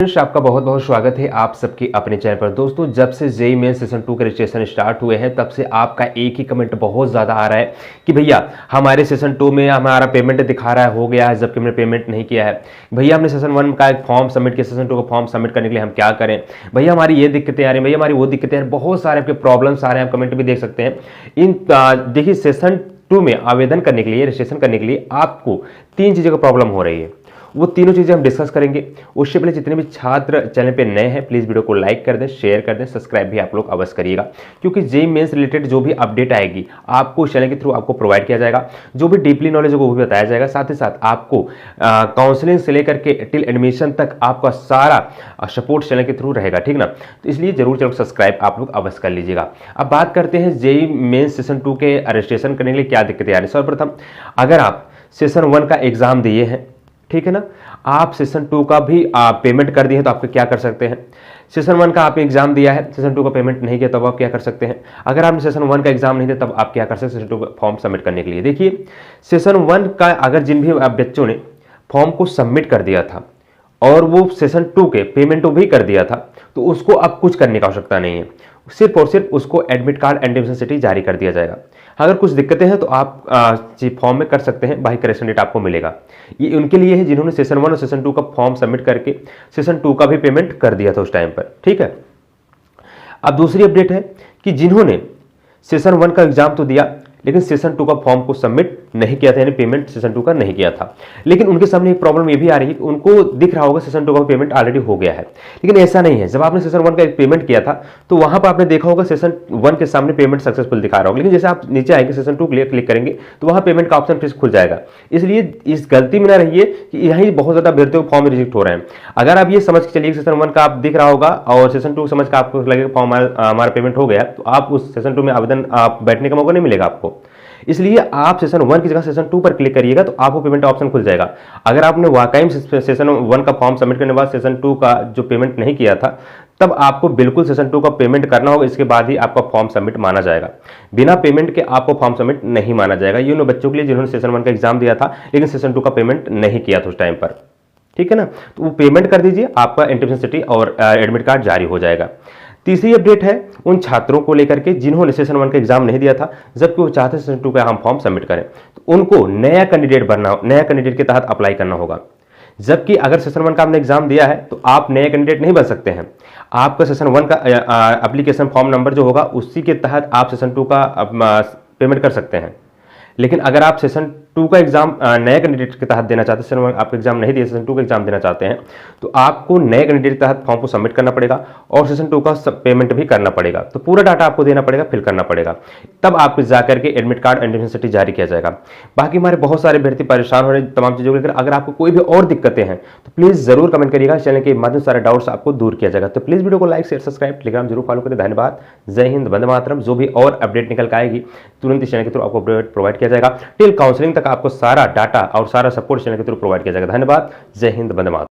Friends, आपका बहुत बहुत स्वागत है आप सबके अपने चैनल पर। दोस्तों, जब से जेईई मेन सेशन 2 के रजिस्ट्रेशन स्टार्ट हुए हैं तब से आपका एक ही कमेंट बहुत ज़्यादा आ रहा है कि भैया हमारे सेशन 2 में हमारा पेमेंट दिखा रहा है हो गया है, जबकि हमने पेमेंट नहीं किया है। भैया हमने सेशन 1 का एक फॉर्म सबमिट किया, सेशन 2 का फॉर्म सबमिट करने के लिए हम क्या करें। भैया हमारी ये दिक्कतें आ रही हैं, भैया हमारी वो दिक्कतें आ रही हैं। बहुत सारे आपके प्रॉब्लम्स आ रहे हैं, आप कमेंट भी देख सकते हैं। देखिए, सेशन 2 में आवेदन करने के लिए, रजिस्ट्रेशन करने के लिए आपको 3 चीज़ों का प्रॉब्लम हो रही है। वो तीनों चीज़ें हम डिस्कस करेंगे। उससे पहले जितने भी छात्र चैनल पे नए हैं प्लीज़ वीडियो को लाइक कर दें, शेयर कर दें, सब्सक्राइब भी आप लोग अवश्य करिएगा, क्योंकि जेईई मेंस रिलेटेड जो भी अपडेट आएगी आपको इस चैनल के थ्रू आपको प्रोवाइड किया जाएगा। जो भी डीपली नॉलेज होगा वो भी बताया जाएगा। साथ ही साथ आपको काउंसलिंग से लेकर के टिल एडमिशन तक आपका सारा सपोर्ट चैनल के थ्रू रहेगा, ठीक ना। तो इसलिए जरूर चैनल को सब्सक्राइब आप लोग अवश्य कर लीजिएगा। अब बात करते हैं जेईई मेंस सेशन 2 के रजिस्ट्रेशन करने के लिए क्या दिक्कतें आ रही है। सर्वप्रथम, अगर आप सेशन 1 का एग्जाम दिए हैं, ठीक है ना, आप सेशन 2 का भी पेमेंट कर दिए हैं तो आप क्या कर सकते हैं। सेशन 1 का आपने एग्जाम दिया है, सेशन 2 का पेमेंट नहीं किया तब आप क्या कर सकते हैं। अगर आपने सेशन 1 का एग्जाम नहीं दिया तब आप क्या कर सकते हैं सेशन 2 का फॉर्म सबमिट करने के लिए। देखिए, सेशन 1 का अगर जिन भी बच्चों ने फॉर्म को सबमिट कर दिया था और वो सेशन 2 के पेमेंट भी कर दिया था तो उसको अब कुछ करने की आवश्यकता नहीं है। सिर्फ और सिर्फ उसको admit card and admission certificate जारी कर दिया जाएगा। अगर कुछ दिक्कतें हैं तो आप फॉर्म में कर सकते हैं, बाई करेक्शन डेट आपको मिलेगा। ये उनके लिए है जिन्होंने सेशन 1 और सेशन 2 का फॉर्म सबमिट करके सेशन 2 का भी पेमेंट कर दिया था उस टाइम पर, ठीक है। अब दूसरी अपडेट है कि जिन्होंने सेशन 1 का एग्जाम तो दिया लेकिन सेशन 2 का फॉर्म को सबमिट नहीं किया था, यानी पेमेंट सेशन 2 का नहीं किया था, लेकिन उनके सामने एक प्रॉब्लम ये भी आ रही है कि उनको दिख रहा होगा सेशन 2 का पेमेंट ऑलरेडी हो गया है, लेकिन ऐसा नहीं है। जब आपने सेशन 1 का एक पेमेंट किया था तो वहां पर आपने देखा होगा सेशन 1 के सामने पेमेंट सक्सेसफुल दिखा रहा होगा, लेकिन जैसे आप नीचे आएंगे सेशन 2 क्लिक करेंगे तो वहां पेमेंट का ऑप्शन फिर खुल जाएगा। इसलिए इस गलती में ना रहिए कि यहीं बहुत ज्यादा बेरते हुए फॉर्म रिजेक्ट हो रहे हैं। अगर आप ये समझ के चलिए सेशन 1 का आप दिख रहा होगा और सेशन 2 समझ कर आपको लगेगा फॉर्म हमारा पेमेंट हो गया, तो आप उस सेशन 2 में आवेदन बैठने का मौका नहीं मिलेगा आपको। इसलिए आप सेशन 1 की जगह सेशन 2 पर क्लिक करिएगा तो आपको पेमेंट ऑप्शन खुल जाएगा। अगर आपने वाकई में सेशन 1 का फॉर्म सबमिट करने के बाद सेशन 2 का जो पेमेंट नहीं किया था तब आपको बिल्कुल सेशन 2 का पेमेंट करना होगा, इसके बाद ही आपका फॉर्म सबमिट माना जाएगा। बिना पेमेंट के आपको फॉर्म सबमिट नहीं माना जाएगा। ये उन बच्चों के लिए जिन्होंने सेशन 1 का एग्जाम दिया था लेकिन सेशन 2 का पेमेंट नहीं किया था उस टाइम पर, ठीक है ना। तो वो पेमेंट कर दीजिए, आपका एडमिशन सर्टिफिकेट और एडमिट कार्ड जारी हो जाएगा। तीसरी अपडेट है उन छात्रों को लेकर के जिन्होंने सेशन 1 का एग्जाम नहीं दिया था जबकि वो चाहते हैं सेशन 2 का हम फॉर्म सबमिट करें, तो उनको नया कैंडिडेट के तहत अप्लाई करना होगा। जबकि अगर सेशन 1 का आपने एग्जाम दिया है तो आप नए कैंडिडेट नहीं बन सकते हैं। आपका सेशन 1 का एप्लीकेशन फॉर्म नंबर जो होगा उसी के तहत आप सेशन 2 का पेमेंट कर सकते हैं। लेकिन अगर आप सेशन 2 का एग्जाम नए कैंडिडेट के तहत देना चाहते हैं, सेशन 1 आपका एग्जाम नहीं दिया, सेशन 2 का एग्जाम देना चाहते हैं, तो आपको नए कैंडिडेट के तहत फॉर्म को सबमिट करना पड़ेगा और सेशन 2 का पेमेंट भी करना पड़ेगा। तो पूरा डाटा आपको देना पड़ेगा, फिल करना पड़ेगा, तब आपको जाकर के admit card and admission certificate जारी किया जाएगा। बाकी हमारे बहुत सारे अभ्यर्थी परेशान हो रहे हैं तमाम चीज़ों को लेकर। अगर आपको कोई भी और दिक्कतें हैं तो प्लीज़ जरूर कमेंट करिएगा, चैनल के माध्यम से सारे डाउट्स आपको दूर किया जाएगा। तो प्लीज़ वीडियो को लाइक शेयर सब्सक्राइब टेलीग्राम जरूर फॉलो करें। धन्यवाद। जय हिंद, वंदे मातरम। जो भी और अपडेट निकल के आएगी तुरंत इस चैनल के थ्रू आपको अपडेट प्रोवाइड किया जाएगा। टिल काउंसलिंग तक आपको सारा डाटा और सारा सपोर्ट चैनल के थ्रू प्रोवाइड किया जाएगा। धन्यवाद। जय हिंद, वंदे मातरम।